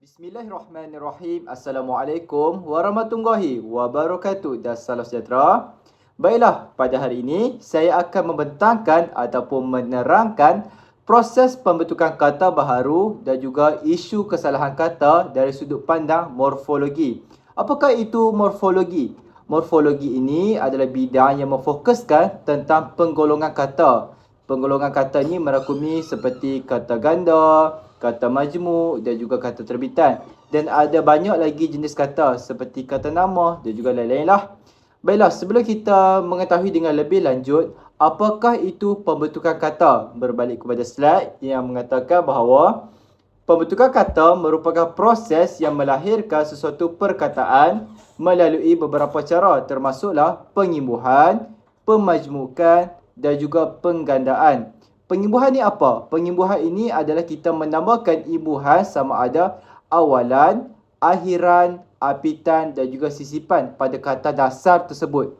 Bismillahirrahmanirrahim. Assalamualaikum warahmatullahi wabarakatuh dan salam sejahtera. Baiklah, pada hari ini saya akan membentangkan ataupun menerangkan proses pembentukan kata baharu dan juga isu kesalahan kata dari sudut pandang morfologi. Apakah itu morfologi? Morfologi ini adalah bidang yang memfokuskan tentang penggolongan kata. Penggolongan kata ini merakumi seperti kata ganda, kata majmuk dan juga kata terbitan. Dan ada banyak lagi jenis kata seperti kata nama dan juga lain-lain lah. Baiklah, sebelum kita mengetahui dengan lebih lanjut, apakah itu pembentukan kata? Berbalik kepada slide yang mengatakan bahawa pembentukan kata merupakan proses yang melahirkan sesuatu perkataan melalui beberapa cara, termasuklah pengimbuhan, pemajmukan dan juga penggandaan. Pengimbuhan ni apa? Pengimbuhan ini adalah kita menambahkan imbuhan sama ada awalan, akhiran, apitan dan juga sisipan pada kata dasar tersebut.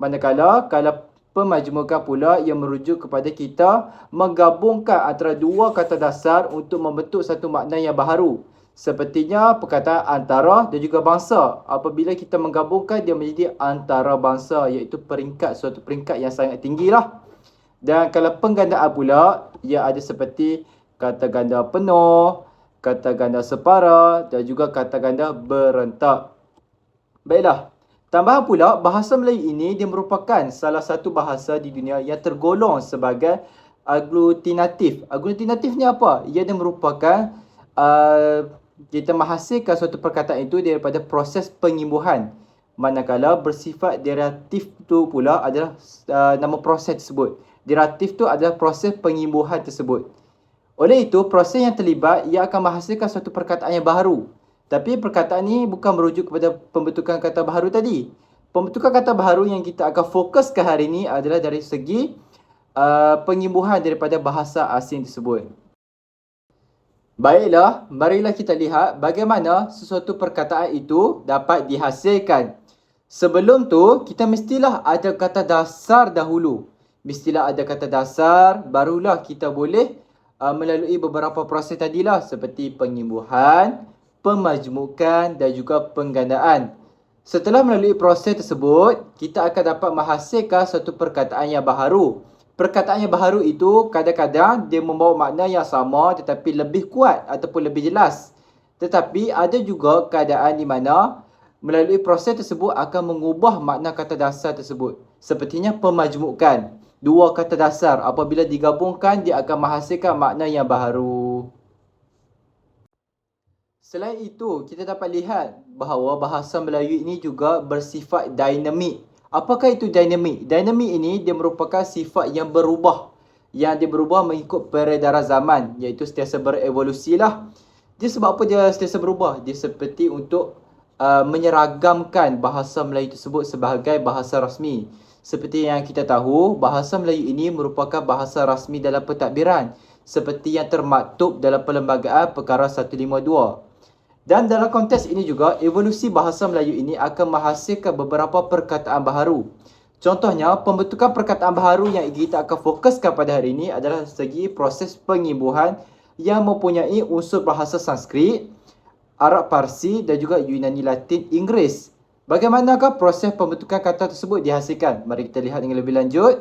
Manakala kalau pemajmukan pula yang merujuk kepada kita menggabungkan antara dua kata dasar untuk membentuk satu makna yang baharu. Sepertinya perkataan antara dan juga bangsa. Apabila kita menggabungkan dia menjadi antarabangsa, iaitu suatu peringkat yang sangat tinggi lah. Dan kalau penggandaan pula, ia ada seperti kata ganda penuh, kata ganda separa dan juga kata ganda berentak. Baiklah, tambahan pula bahasa Melayu ini dia merupakan salah satu bahasa di dunia yang tergolong sebagai aglutinatif. Aglutinatif ni apa? Ia dia merupakan kita menghasilkan suatu perkataan itu daripada proses pengimbuhan. Manakala bersifat derivatif tu pula adalah nama proses tersebut. Derivatif tu adalah proses pengimbuhan tersebut. Oleh itu, proses yang terlibat ia akan menghasilkan suatu perkataan yang baharu. Tapi perkataan ini bukan merujuk kepada pembentukan kata baharu tadi. Pembentukan kata baharu yang kita akan fokuskan hari ini adalah dari segi pengimbuhan daripada bahasa asing tersebut. Baiklah, marilah kita lihat bagaimana sesuatu perkataan itu dapat dihasilkan. Sebelum tu, kita mestilah ada kata dasar dahulu. Mestilah ada kata dasar, barulah kita boleh melalui beberapa proses tadilah seperti pengimbuhan, pemajmukan dan juga penggandaan. Setelah melalui proses tersebut, kita akan dapat menghasilkan suatu perkataan yang baharu. Perkataan yang baharu itu kadang-kadang dia membawa makna yang sama tetapi lebih kuat ataupun lebih jelas. Tetapi ada juga keadaan di mana melalui proses tersebut akan mengubah makna kata dasar tersebut. Sepertinya pemajmukan. Dua kata dasar apabila digabungkan dia akan menghasilkan makna yang baharu. Selain itu, kita dapat lihat bahawa bahasa Melayu ini juga bersifat dinamik. Apakah itu dinamik? Dinamik ini dia merupakan sifat yang berubah. Yang dia berubah mengikut peredaran zaman, iaitu sentiasa berevolusi lah. Dia sebab apa dia sentiasa berubah? Dia seperti untuk menyeragamkan bahasa Melayu tersebut sebagai bahasa rasmi. Seperti yang kita tahu, bahasa Melayu ini merupakan bahasa rasmi dalam pentadbiran. Seperti yang termaktub dalam Perlembagaan Perkara 152. Dan dalam konteks ini juga, evolusi bahasa Melayu ini akan menghasilkan beberapa perkataan baharu. Contohnya, pembentukan perkataan baharu yang kita akan fokuskan pada hari ini adalah segi proses pengimbuhan yang mempunyai unsur bahasa Sanskrit, Arab Parsi dan juga Yunani Latin Inggeris. Bagaimanakah proses pembentukan kata tersebut dihasilkan? Mari kita lihat dengan lebih lanjut.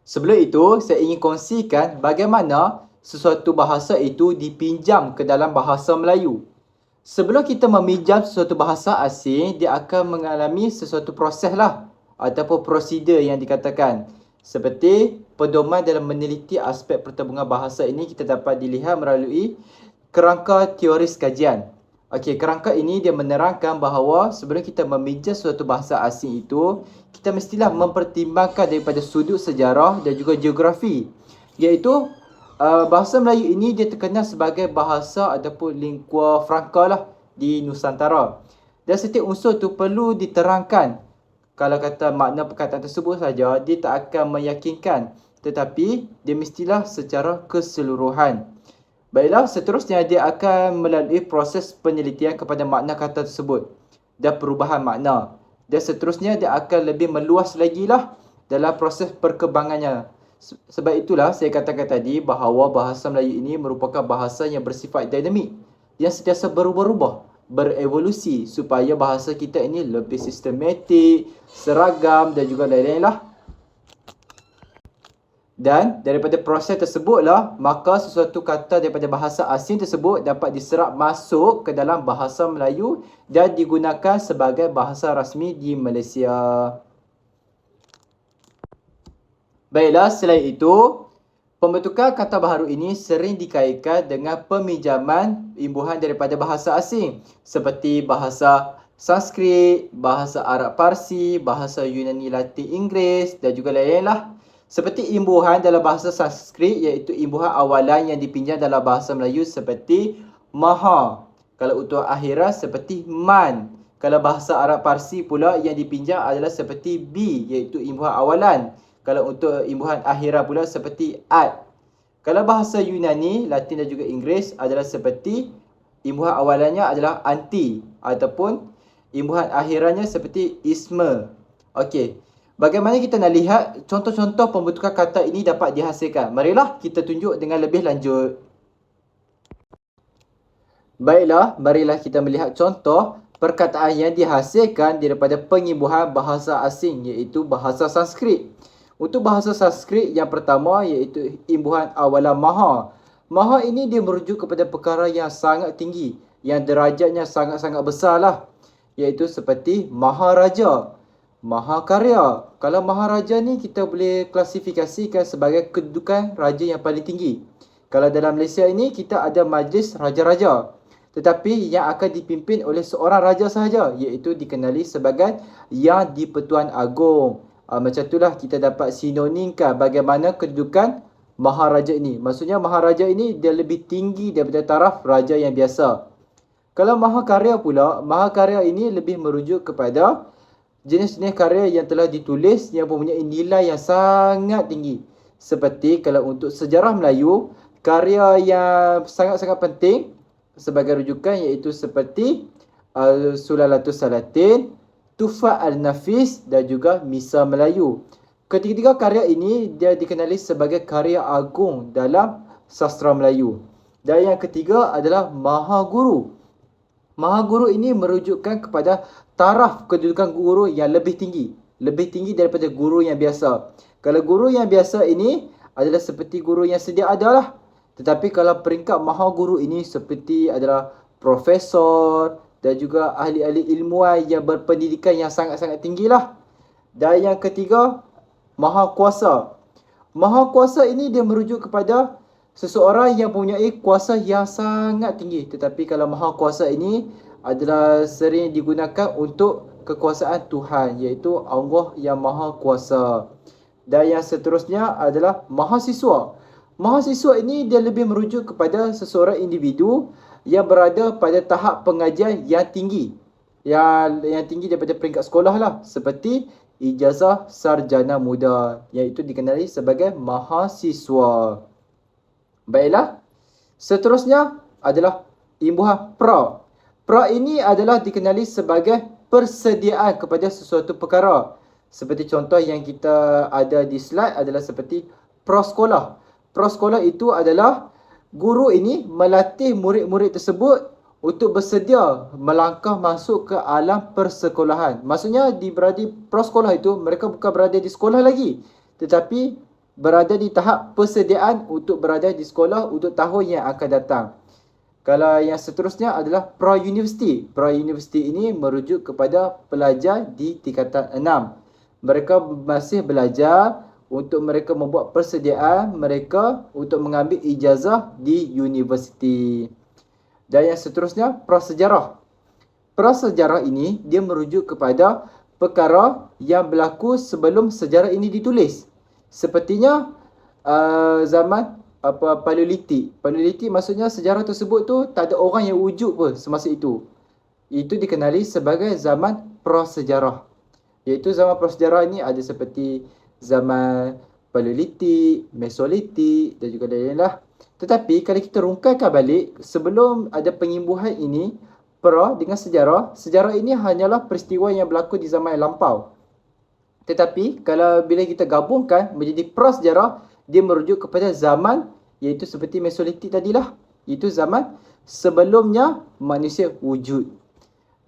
Sebelum itu, saya ingin kongsikan bagaimana sesuatu bahasa itu dipinjam ke dalam bahasa Melayu. Sebelum kita meminjam sesuatu bahasa asing, dia akan mengalami sesuatu proses lah ataupun prosedur yang dikatakan. Seperti pedoman dalam meneliti aspek pertembungan bahasa ini kita dapat dilihat melalui kerangka teoris kajian. Okey, kerangka ini dia menerangkan bahawa sebelum kita meminjam suatu bahasa asing itu, kita mestilah mempertimbangkan daripada sudut sejarah dan juga geografi. Iaitu bahasa Melayu ini dia terkenal sebagai bahasa ataupun lingua franca lah di Nusantara. Dan setiap unsur tu perlu diterangkan. Kalau kata makna perkataan tersebut saja, dia tak akan meyakinkan. Tetapi dia mestilah secara keseluruhan. Baiklah, seterusnya dia akan melalui proses penelitian kepada makna kata tersebut dan perubahan makna. Dan seterusnya dia akan lebih meluas lagi lah dalam proses perkembangannya. Sebab itulah saya katakan tadi bahawa bahasa Melayu ini merupakan bahasa yang bersifat dinamik, yang sentiasa berubah-ubah, berevolusi supaya bahasa kita ini lebih sistematik, seragam dan juga lain-lain lah. Dan daripada proses tersebutlah, maka sesuatu kata daripada bahasa asing tersebut dapat diserap masuk ke dalam bahasa Melayu dan digunakan sebagai bahasa rasmi di Malaysia. Baiklah, selain itu, pembentukan kata baharu ini sering dikaitkan dengan peminjaman imbuhan daripada bahasa asing seperti bahasa Sanskrit, bahasa Arab Parsi, bahasa Yunani Latin Inggeris dan juga lain-lain lah. Seperti imbuhan dalam bahasa Sanskrit iaitu imbuhan awalan yang dipinjam dalam bahasa Melayu seperti maha. Kalau untuk akhirat seperti man. Kalau bahasa Arab Parsi pula yang dipinjam adalah seperti bi iaitu imbuhan awalan. Kalau untuk imbuhan akhirat pula seperti ad. Kalau bahasa Yunani, Latin dan juga Inggeris adalah seperti imbuhan awalannya adalah anti ataupun imbuhan akhirannya seperti isma. Okey. Bagaimana kita nak lihat contoh-contoh pembentukan kata ini dapat dihasilkan? Marilah kita tunjuk dengan lebih lanjut. Baiklah, marilah kita melihat contoh perkataan yang dihasilkan daripada pengimbuhan bahasa asing iaitu bahasa Sanskrit. Untuk bahasa Sanskrit yang pertama iaitu imbuhan awalan maha. Maha ini dia merujuk kepada perkara yang sangat tinggi, yang derajatnya sangat-sangat besar lah. Iaitu seperti Maharaja, Mahakarya. Kalau Maharaja ni kita boleh klasifikasikan sebagai kedudukan raja yang paling tinggi. Kalau dalam Malaysia ini kita ada majlis raja-raja. Tetapi yang akan dipimpin oleh seorang raja sahaja iaitu dikenali sebagai Yang di-Pertuan Agong. Macam itulah kita dapat sinonimkan bagaimana kedudukan Maharaja ini. Maksudnya Maharaja ini dia lebih tinggi daripada taraf raja yang biasa. Kalau Mahakarya pula, Mahakarya ini lebih merujuk kepada jenis-jenis karya yang telah ditulis yang mempunyai nilai yang sangat tinggi. Seperti kalau untuk sejarah Melayu, karya yang sangat-sangat penting sebagai rujukan iaitu seperti Sulalatus Salatin, Tufah Al-Nafis dan juga Misa Melayu. Ketiga-tiga karya ini dia dikenali sebagai karya agung dalam sastra Melayu. Dan yang ketiga adalah Mahaguru. Mahaguru ini merujukkan kepada taraf kedudukan guru yang lebih tinggi. Lebih tinggi daripada guru yang biasa. Kalau guru yang biasa ini adalah seperti guru yang sedia ada lah. Tetapi kalau peringkat Mahaguru ini seperti adalah profesor dan juga ahli-ahli ilmuwan yang berpendidikan yang sangat-sangat tinggi lah. Dan yang ketiga, Mahakuasa. Mahakuasa ini dia merujuk kepada seseorang yang mempunyai kuasa yang sangat tinggi. Tetapi kalau Mahakuasa ini adalah sering digunakan untuk kekuasaan Tuhan, iaitu Allah yang Maha Kuasa. Dan yang seterusnya adalah Mahasiswa. Mahasiswa ini dia lebih merujuk kepada seseorang individu yang berada pada tahap pengajian yang tinggi. Yang tinggi daripada peringkat sekolah lah. Seperti ijazah sarjana muda, iaitu dikenali sebagai mahasiswa. Baiklah. Seterusnya adalah imbuhan pra. Pra ini adalah dikenali sebagai persediaan kepada sesuatu perkara. Seperti contoh yang kita ada di slide adalah seperti prasekolah. Prasekolah itu adalah guru ini melatih murid-murid tersebut untuk bersedia melangkah masuk ke alam persekolahan. Maksudnya di prasekolah itu mereka bukan berada di sekolah lagi, tetapi berada di tahap persediaan untuk berada di sekolah untuk tahun yang akan datang. Kalau yang seterusnya adalah pra-universiti. Pra-universiti ini merujuk kepada pelajar di tingkatan 6. Mereka masih belajar untuk mereka membuat persediaan mereka untuk mengambil ijazah di universiti. Dan yang seterusnya, prasejarah. Prasejarah ini dia merujuk kepada perkara yang berlaku sebelum sejarah ini ditulis. Sepertinya zaman Paleolitik. Paleolitik maksudnya sejarah tersebut tu tak ada orang yang wujud pun semasa itu. Itu dikenali sebagai zaman prasejarah. Iaitu zaman prasejarah ini ada seperti zaman Paleolitik, Mesolitik dan juga lain-lain lah. Tetapi kalau kita rungkaikan balik, sebelum ada pengimbuhan ini, pra dengan sejarah, sejarah ini hanyalah peristiwa yang berlaku di zaman yang lampau. Tetapi kalau bila kita gabungkan menjadi prasejarah, dia merujuk kepada zaman, iaitu seperti Mesolitik tadilah. Itu zaman sebelumnya manusia wujud.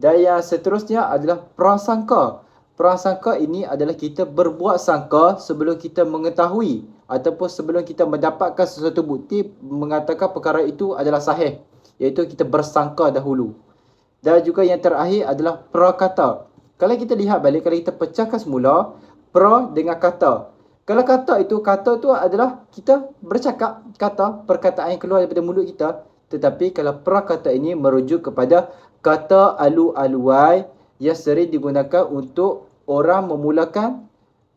Dan yang seterusnya adalah prasangka. Prasangka ini adalah kita berbuat sangka sebelum kita mengetahui ataupun sebelum kita mendapatkan sesuatu bukti mengatakan perkara itu adalah sahih, iaitu kita bersangka dahulu. Dan juga yang terakhir adalah prakata. Kalau kita lihat balik, kalau kita pecahkan semula pra dengan kata. Kalau kata itu adalah kita bercakap, kata, perkataan yang keluar daripada mulut kita. Tetapi kalau prakata ini merujuk kepada kata alu-aluai yang sering digunakan untuk orang memulakan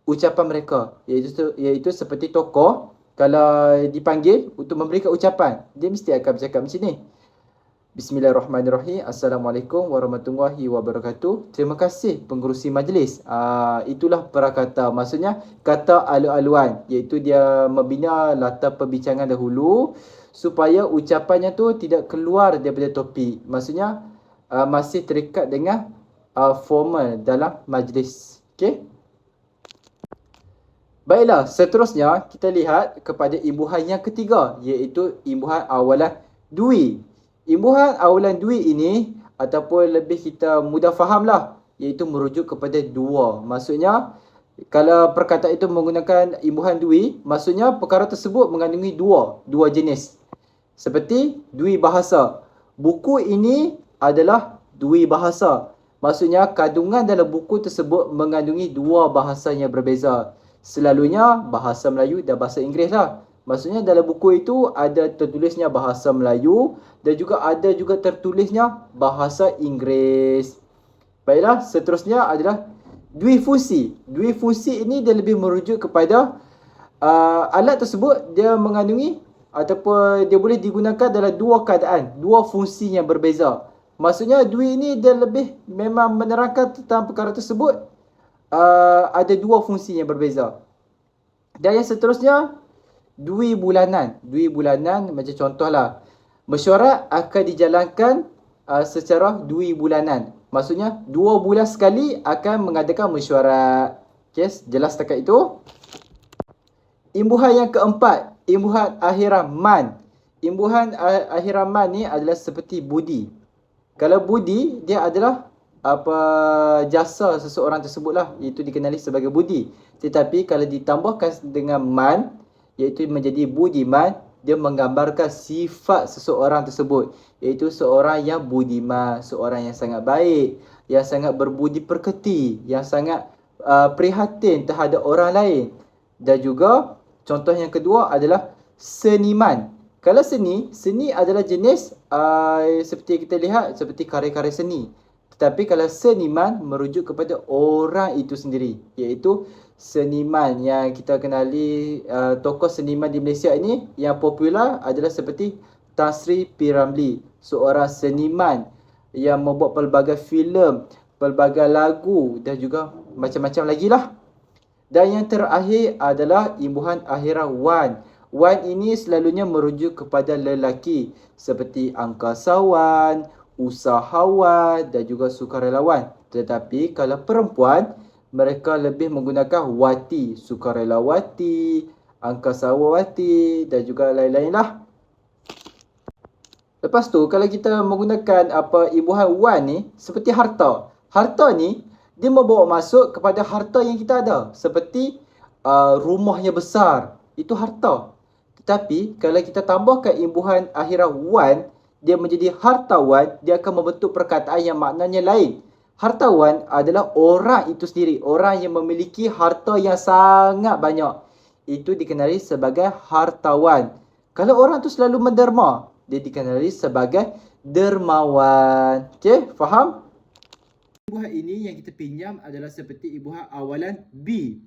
ucapan mereka. Iaitu seperti tokoh, kalau dipanggil untuk memberikan ucapan, dia mesti akan bercakap macam ni. Bismillahirrahmanirrahim. Assalamualaikum warahmatullahi wabarakatuh. Terima kasih pengerusi majlis. Itulah prakata. Maksudnya kata alu-aluan, iaitu dia membina latar perbincangan dahulu supaya ucapannya tu tidak keluar daripada topik. Maksudnya masih terikat dengan formal dalam majlis. Okey? Baiklah, seterusnya kita lihat kepada imbuhan yang ketiga, iaitu imbuhan awalan dui. Imbuhan awalan dui ini ataupun lebih kita mudah fahamlah, iaitu merujuk kepada dua. Maksudnya kalau perkataan itu menggunakan imbuhan dui, maksudnya perkara tersebut mengandungi dua jenis. Seperti dui bahasa. Buku ini adalah dui bahasa. Maksudnya kandungan dalam buku tersebut mengandungi dua bahasa yang berbeza. Selalunya bahasa Melayu dan bahasa Inggeris lah. Maksudnya dalam buku itu ada tertulisnya bahasa Melayu dan juga ada juga tertulisnya bahasa Inggeris. Baiklah, seterusnya adalah dui fungsi. Dui fungsi ini dia lebih merujuk kepada alat tersebut dia mengandungi ataupun dia boleh digunakan dalam dua keadaan, dua fungsi yang berbeza. Maksudnya dui ini dia lebih memang menerangkan tentang perkara tersebut ada dua fungsi yang berbeza. Dan yang seterusnya dui bulanan. Dui bulanan macam contohlah, mesyuarat akan dijalankan secara dui bulanan. Maksudnya 2 bulan sekali akan mengadakan mesyuarat. Okay, jelas setakat itu. Imbuhan yang keempat, imbuhan akhiran man. Imbuhan akhiran man ni adalah seperti budi. Kalau budi, dia adalah jasa seseorang tersebutlah, iaitu dikenali sebagai budi. Tetapi kalau ditambahkan dengan man, iaitu menjadi budiman, dia menggambarkan sifat seseorang tersebut, iaitu seorang yang budiman, seorang yang sangat baik, yang sangat berbudi pekerti, yang sangat prihatin terhadap orang lain. Dan juga contoh yang kedua adalah seniman. Kalau seni adalah jenis seperti kita lihat seperti karya-karya seni. Tetapi kalau seniman merujuk kepada orang itu sendiri, iaitu seniman yang kita kenali, tokoh seniman di Malaysia ini yang popular adalah seperti Tan Sri P. Ramlee, seorang seniman yang membuat pelbagai filem, pelbagai lagu dan juga macam-macam lagi lah. Dan yang terakhir adalah imbuhan akhiran wan. Wan ini selalunya merujuk kepada lelaki seperti angkasawan, usahawan dan juga sukarelawan. Tetapi kalau perempuan, mereka lebih menggunakan wati, sukarelawati, angkasawati dan juga lain-lain lah. Lepas tu kalau kita menggunakan imbuhan wan ni seperti harta. Harta ni dia membawa masuk kepada harta yang kita ada. Seperti rumahnya besar, itu harta. Tetapi kalau kita tambahkan imbuhan akhiran wan, dia menjadi hartawan, dia akan membentuk perkataan yang maknanya lain. Hartawan adalah orang itu sendiri, orang yang memiliki harta yang sangat banyak. Itu dikenali sebagai hartawan. Kalau orang tu selalu menderma, dia dikenali sebagai dermawan. Okey, faham? Imbuhan ini yang kita pinjam adalah seperti imbuhan awalan B.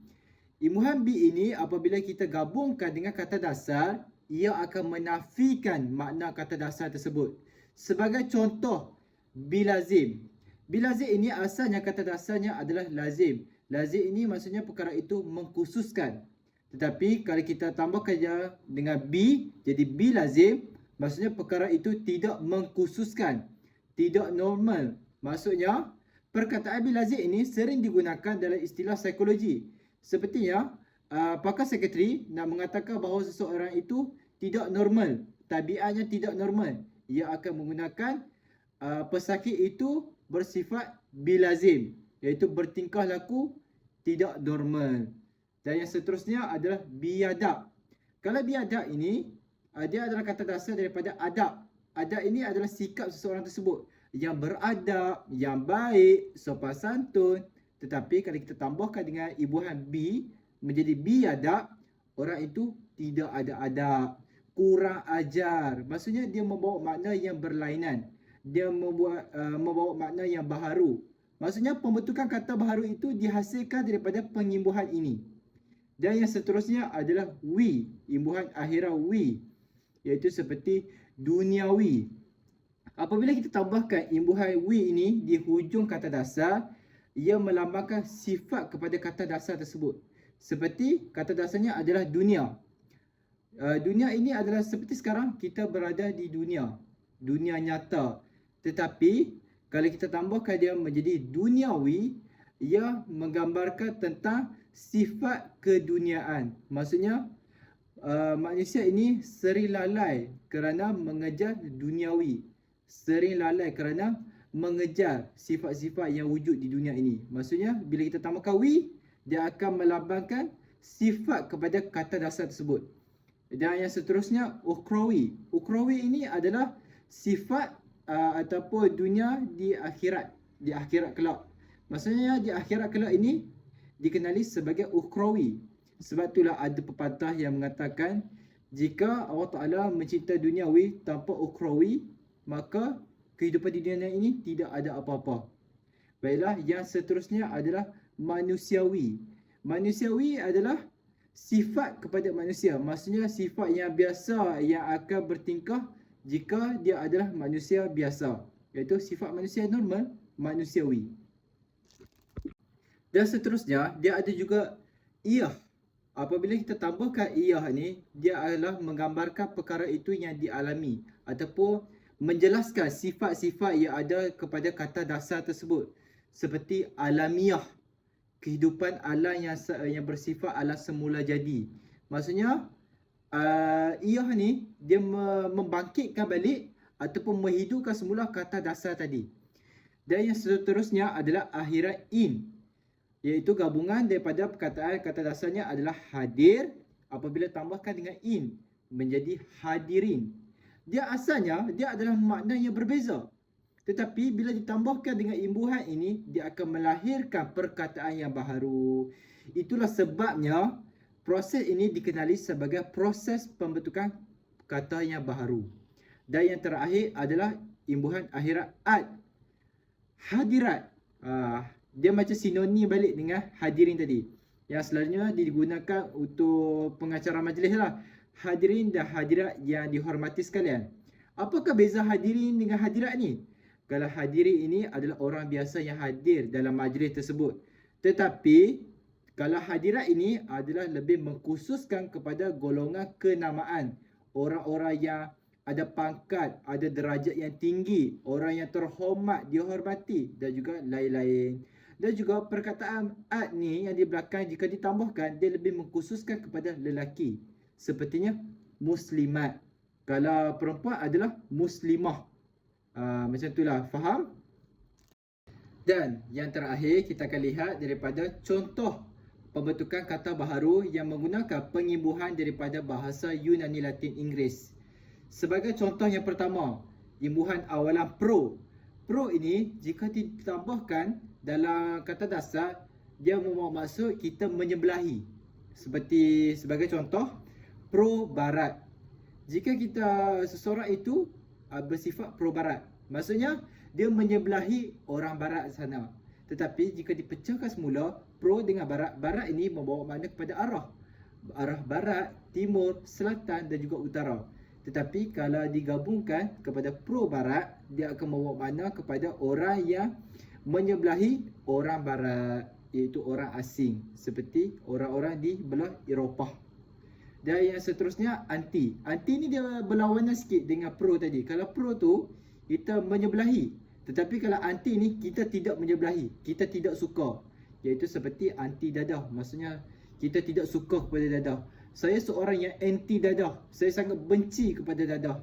Imbuhan B ini apabila kita gabungkan dengan kata dasar, ia akan menafikan makna kata dasar tersebut. Sebagai contoh, bilazim. Bilazim ini asalnya kata dasarnya adalah lazim. Lazim ini maksudnya perkara itu mengkhususkan. Tetapi kalau kita tambahkan dengan B, jadi bilazim, maksudnya perkara itu tidak mengkhususkan, tidak normal. Maksudnya, perkataan bilazim ini sering digunakan dalam istilah psikologi. Sepertinya, pakar psikiatri nak mengatakan bahawa seseorang itu tidak normal, tabiatnya tidak normal, ia akan menggunakan pesakit itu bersifat bilazim, iaitu bertingkah laku tidak normal. Dan yang seterusnya adalah biadab. Kalau biadab ini, dia adalah kata dasar daripada adab. Adab ini adalah sikap seseorang tersebut yang beradab, yang baik, sopan santun. Tetapi kalau kita tambahkan dengan imbuhan bi menjadi biadab, orang itu tidak ada adab, kurang ajar. Maksudnya dia membawa makna yang berlainan. Dia membawa makna yang baharu. Maksudnya pembentukan kata baharu itu dihasilkan daripada pengimbuhan ini. Dan yang seterusnya adalah wi, imbuhan akhirat wi, iaitu seperti duniawi. Apabila kita tambahkan imbuhan wi ini di hujung kata dasar, ia melambangkan sifat kepada kata dasar tersebut. Seperti kata dasarnya adalah dunia. Dunia ini adalah seperti sekarang kita berada di dunia nyata. Tetapi kalau kita tambahkan dia menjadi duniawi, ia menggambarkan tentang sifat keduniaan. Maksudnya manusia ini sering lalai kerana mengejar duniawi, sering lalai kerana mengejar sifat-sifat yang wujud di dunia ini. Maksudnya bila kita tambahkan wi, dia akan melambangkan sifat kepada kata dasar tersebut. Dan yang seterusnya ukhrawi. Ukhrawi ini adalah sifat ataupun dunia di akhirat kelak. Maksudnya di akhirat kelak ini dikenali sebagai ukhrawi. Sebab itulah ada pepatah yang mengatakan jika Allah Ta'ala mencipta duniawi tanpa ukhrawi, maka kehidupan di dunia ini tidak ada apa-apa. Baiklah, yang seterusnya adalah manusiawi. Manusiawi adalah sifat kepada manusia. Maksudnya sifat yang biasa yang akan bertingkah jika dia adalah manusia biasa. Iaitu sifat manusia normal, manusiawi. Dan seterusnya, dia ada juga iyah. Apabila kita tambahkan iyah ni, dia adalah menggambarkan perkara itu yang dialami ataupun menjelaskan sifat-sifat yang ada kepada kata dasar tersebut. Seperti alamiah, kehidupan alam yang bersifat alam semula jadi. Maksudnya iyah ni dia membangkitkan balik ataupun menghidupkan semula kata dasar tadi. Dan yang seterusnya adalah akhirat in, iaitu gabungan daripada perkataan kata dasarnya adalah hadir, apabila tambahkan dengan in menjadi hadirin. Dia asalnya dia adalah makna yang berbeza. Tetapi bila ditambahkan dengan imbuhan ini, dia akan melahirkan perkataan yang baharu. Itulah sebabnya proses ini dikenali sebagai proses pembentukan kata yang baharu. Dan yang terakhir adalah imbuhan akhirat ad. Hadirat. Dia macam sinonim balik dengan hadirin tadi. Yang selalunya digunakan untuk pengacara majlis lah. Hadirin dan hadirat yang dihormati sekalian. Apakah beza hadirin dengan hadirat ni? Kalau hadirin ini adalah orang biasa yang hadir dalam majlis tersebut. Tetapi kalau hadirat ini adalah lebih mengkhususkan kepada golongan kenamaan. Orang-orang yang ada pangkat, ada derajat yang tinggi, orang yang terhormat, dihormati dan juga lain-lain. Dan juga perkataan ad ni yang di belakang jika ditambahkan, dia lebih mengkhususkan kepada lelaki. Sepertinya muslimat. Kalau perempuan adalah muslimah. Macam itulah, faham? Dan yang terakhir kita akan lihat daripada contoh pembentukan kata baharu yang menggunakan pengimbuhan daripada bahasa Yunani Latin Inggeris. Sebagai contoh yang pertama, imbuhan awalan pro. Pro ini jika ditambahkan dalam kata dasar, dia membawa maksud kita menyebelahi. Sebagai contoh, pro barat. Jika seseorang itu bersifat pro barat, maksudnya dia menyebelahi orang barat sana. Tetapi jika dipecahkan semula, pro dengan barat, barat ini membawa makna kepada arah barat, timur, selatan dan juga utara. Tetapi kalau digabungkan kepada pro barat, dia akan membawa makna kepada orang yang menyebelahi orang barat, iaitu orang asing, seperti orang-orang di belah Eropah. Dan yang seterusnya anti. Anti ni dia berlawanan sikit dengan pro tadi. Kalau pro tu kita menyebelahi, tetapi kalau anti ni kita tidak menyebelahi, kita tidak suka. Iaitu seperti anti dadah. Maksudnya kita tidak suka kepada dadah. Saya seorang yang anti dadah. Saya sangat benci kepada dadah.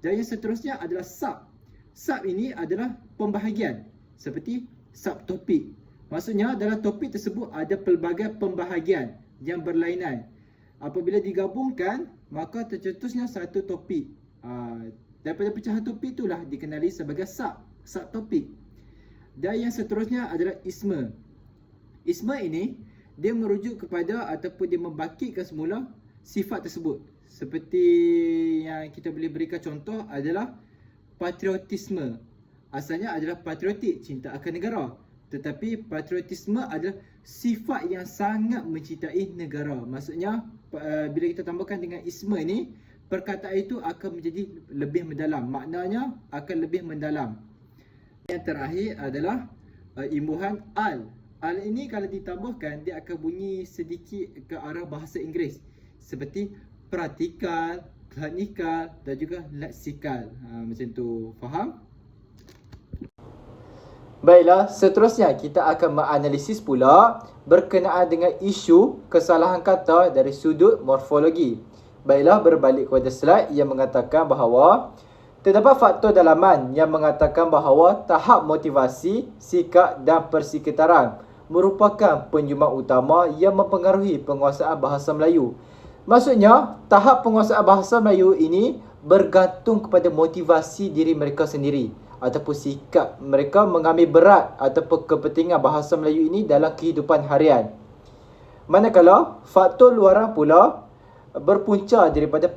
Dan yang seterusnya adalah sub. Sub ini adalah pembahagian seperti subtopik. Maksudnya dalam topik tersebut ada pelbagai pembahagian yang berlainan. Apabila digabungkan, maka tercetusnya satu topik. Daripada pecahan topik itulah dikenali sebagai subtopik. Dan yang seterusnya adalah isma. Isma ini dia merujuk kepada ataupun dia membangkitkan semula sifat tersebut. Seperti yang kita boleh berikan contoh adalah patriotisme. Asalnya adalah patriotik, cinta akan negara. Tetapi patriotisme adalah sifat yang sangat mencintai negara. Maksudnya bila kita tambahkan dengan isma ini, perkataan itu akan menjadi lebih mendalam. Maknanya akan lebih mendalam. Yang terakhir adalah imbuhan al. Al ini kalau ditambahkan, dia akan bunyi sedikit ke arah bahasa Inggeris. Seperti praktikal, klinikal dan juga leksikal. Macam tu, faham? Baiklah, seterusnya kita akan menganalisis pula berkenaan dengan isu kesalahan kata dari sudut morfologi. Baiklah, berbalik kepada slide yang mengatakan bahawa terdapat faktor dalaman yang mengatakan bahawa tahap motivasi, sikap dan persekitaran merupakan penyumbang utama yang mempengaruhi penguasaan bahasa Melayu. Maksudnya, tahap penguasaan bahasa Melayu ini bergantung kepada motivasi diri mereka sendiri ataupun sikap mereka mengambil berat ataupun kepentingan bahasa Melayu ini dalam kehidupan harian. Manakala faktor luaran pula berpunca daripada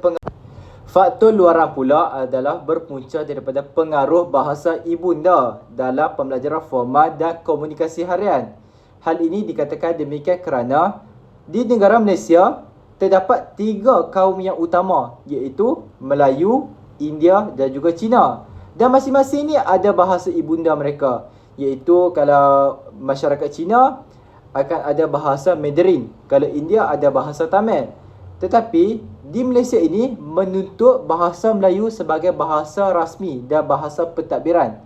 pengaruh bahasa ibunda dalam pembelajaran formal dan komunikasi harian. Hal ini dikatakan demikian kerana di negara Malaysia terdapat 3 kaum yang utama, iaitu Melayu, India dan juga Cina. Dan masing-masing ini ada bahasa ibunda mereka, iaitu kalau masyarakat Cina akan ada bahasa Mandarin, kalau India ada bahasa Tamil. Tetapi di Malaysia ini menuntut bahasa Melayu sebagai bahasa rasmi dan bahasa pentadbiran.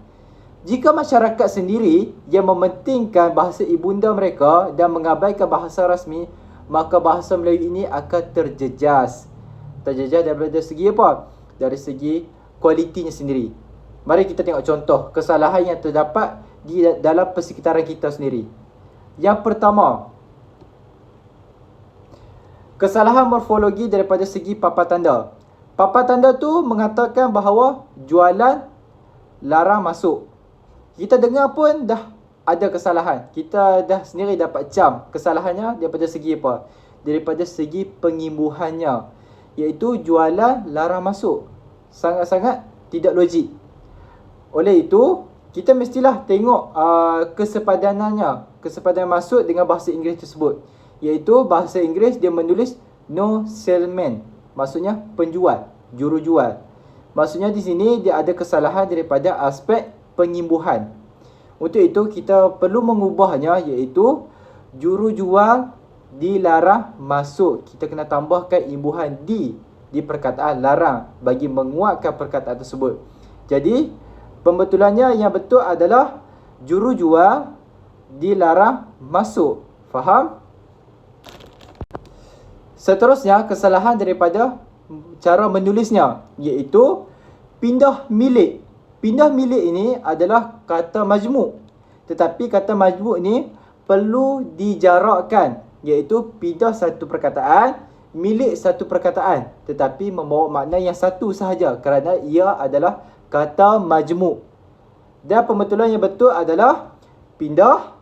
Jika masyarakat sendiri yang mementingkan bahasa ibunda mereka dan mengabaikan bahasa rasmi, maka bahasa Melayu ini akan terjejas. Terjejas daripada segi apa? Dari segi kualitinya sendiri. Mari kita tengok contoh kesalahan yang terdapat di dalam persekitaran kita sendiri. Yang pertama, kesalahan morfologi daripada segi papan tanda. Papan tanda tu mengatakan bahawa jualan larang masuk. Kita dengar pun dah ada kesalahan. Kita dah sendiri dapat cam kesalahannya daripada segi apa? Daripada segi pengimbuhannya, iaitu jualan larang masuk. Sangat-sangat tidak logik. Oleh itu, kita mestilah tengok kesepadanannya, kesepadanan maksud dengan bahasa Inggeris tersebut. Iaitu bahasa Inggeris dia menulis no salesman. Maksudnya penjual, jurujual. Maksudnya di sini dia ada kesalahan daripada aspek pengimbuhan. Untuk itu kita perlu mengubahnya, iaitu jurujual dilarang masuk. Kita kena tambahkan imbuhan di perkataan larang bagi menguatkan perkataan tersebut. Jadi pembetulannya yang betul adalah jurujual dilarang masuk. Faham? Seterusnya kesalahan daripada cara menulisnya, iaitu pindah milik. Pindah milik ini adalah kata majmuk. Tetapi kata majmuk ini perlu dijarakkan, iaitu pindah satu perkataan, milik satu perkataan, tetapi membawa makna yang satu sahaja kerana ia adalah kata majmuk. Dan pembetulan yang betul adalah pindah,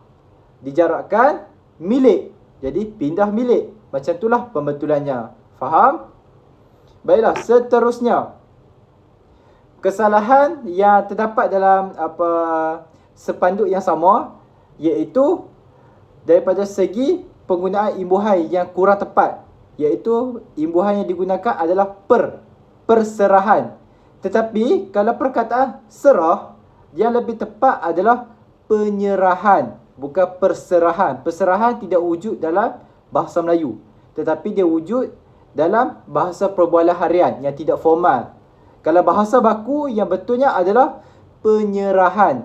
dijarakkan, milik. Jadi pindah milik. Macam itulah pembetulannya. Faham? Baiklah, seterusnya. Kesalahan yang terdapat dalam sepanduk yang sama, iaitu daripada segi penggunaan imbuhan yang kurang tepat, iaitu imbuhan yang digunakan adalah perserahan. Tetapi kalau perkataan serah, yang lebih tepat adalah penyerahan, bukan perserahan. Perserahan tidak wujud dalam bahasa Melayu, tetapi dia wujud dalam bahasa perbualan harian yang tidak formal. Kalau bahasa baku yang betulnya adalah penyerahan.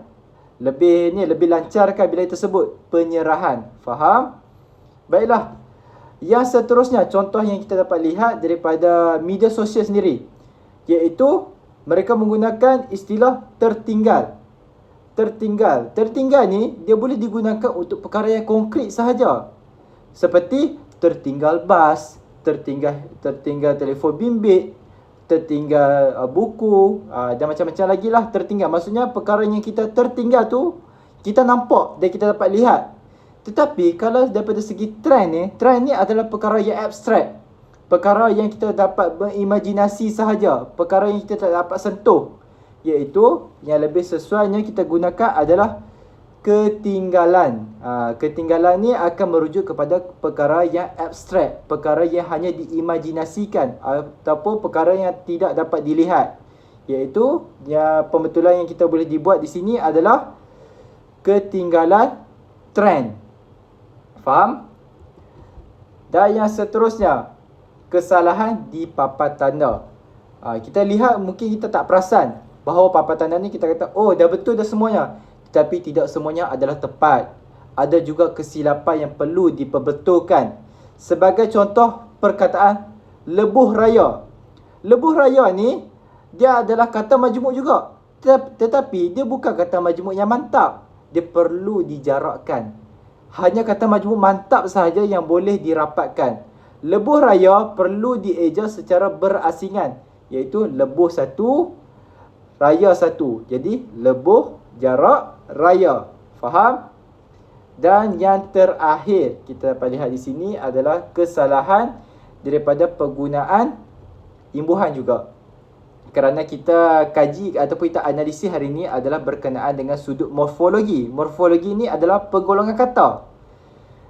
Lebih lancarkan bila tersebut penyerahan. Faham? Baiklah. Yang seterusnya, contoh yang kita dapat lihat daripada media sosial sendiri, iaitu mereka menggunakan istilah tertinggal. Tertinggal ni dia boleh digunakan untuk perkara yang konkret sahaja. Seperti tertinggal bas, tertinggal telefon bimbit, tertinggal buku, dan macam-macam lagi lah tertinggal. Maksudnya perkara yang kita tertinggal tu kita nampak dan kita dapat lihat. Tetapi kalau daripada segi trend ni adalah perkara yang abstrak. Perkara yang kita dapat berimajinasi sahaja, perkara yang kita tak dapat sentuh. Iaitu yang lebih sesuainya kita gunakan adalah ketinggalan. Ketinggalan ni akan merujuk kepada perkara yang abstrak, perkara yang hanya diimajinasikan ataupun perkara yang tidak dapat dilihat. Iaitu pembetulan yang kita boleh dibuat di sini adalah ketinggalan trend. Faham? Dan yang seterusnya, kesalahan di papan tanda. Kita lihat, mungkin kita tak perasan bahawa papan tanda ni kita kata, oh dah betul dah semuanya. Tetapi tidak semuanya adalah tepat. Ada juga kesilapan yang perlu diperbetulkan. Sebagai contoh perkataan lebuh raya. Lebuh raya ni dia adalah kata majmuk juga. Tetapi dia bukan kata majmuk yang mantap. Dia perlu dijarakkan. Hanya kata majmuk mantap sahaja yang boleh dirapatkan. Lebuh raya perlu dieja secara berasingan, iaitu lebuh satu, raya satu. Jadi lebuh jarak raya. Faham? Dan yang terakhir kita dapat lihat di sini adalah kesalahan daripada penggunaan imbuhan juga. Kerana kita kaji ataupun kita analisis hari ini adalah berkenaan dengan sudut morfologi. Morfologi ni adalah penggolongan kata.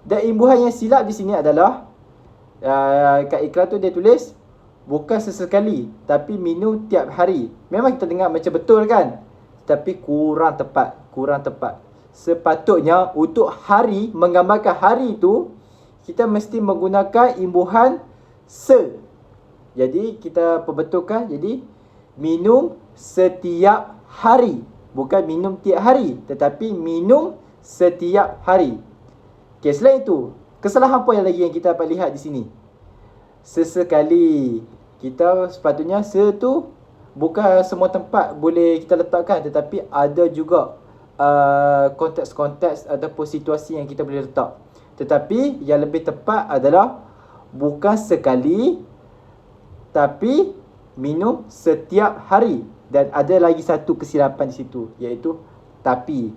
Dan imbuhan yang silap di sini adalah kat iklan tu dia tulis bukan sesekali tapi minum tiap hari. Memang kita dengar macam betul kan? Tapi kurang tepat. Sepatutnya untuk hari, menggambarkan hari tu kita mesti menggunakan imbuhan se. Jadi kita perbetulkan, jadi minum setiap hari. Bukan minum tiap hari, tetapi minum setiap hari. Okey, selain itu, kesalahan apa yang lagi yang kita dapat lihat di sini? Sesekali. Kita sepatutnya se tu bukan semua tempat boleh kita letakkan, tetapi ada juga konteks-konteks ataupun situasi yang kita boleh letak. Tetapi yang lebih tepat adalah bukan sekali, tapi minum setiap hari. Dan ada lagi satu kesilapan di situ, iaitu tapi.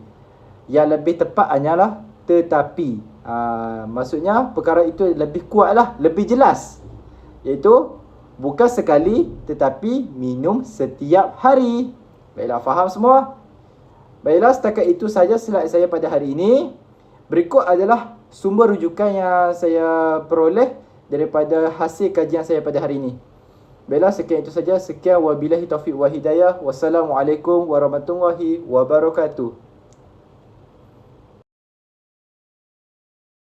Yang lebih tepat hanyalah tetapi. Maksudnya perkara itu lebih kuat lah, lebih jelas. Iaitu bukan sekali, tetapi minum setiap hari. Baiklah, faham semua? Baiklah, setakat itu saja slide saya pada hari ini. Berikut adalah sumber rujukan yang saya peroleh daripada hasil kajian saya pada hari ini. Baiklah, sekian itu saja. Sekian, wabillahi taufiq wa hidayah. Wassalamualaikum warahmatullahi wabarakatuh.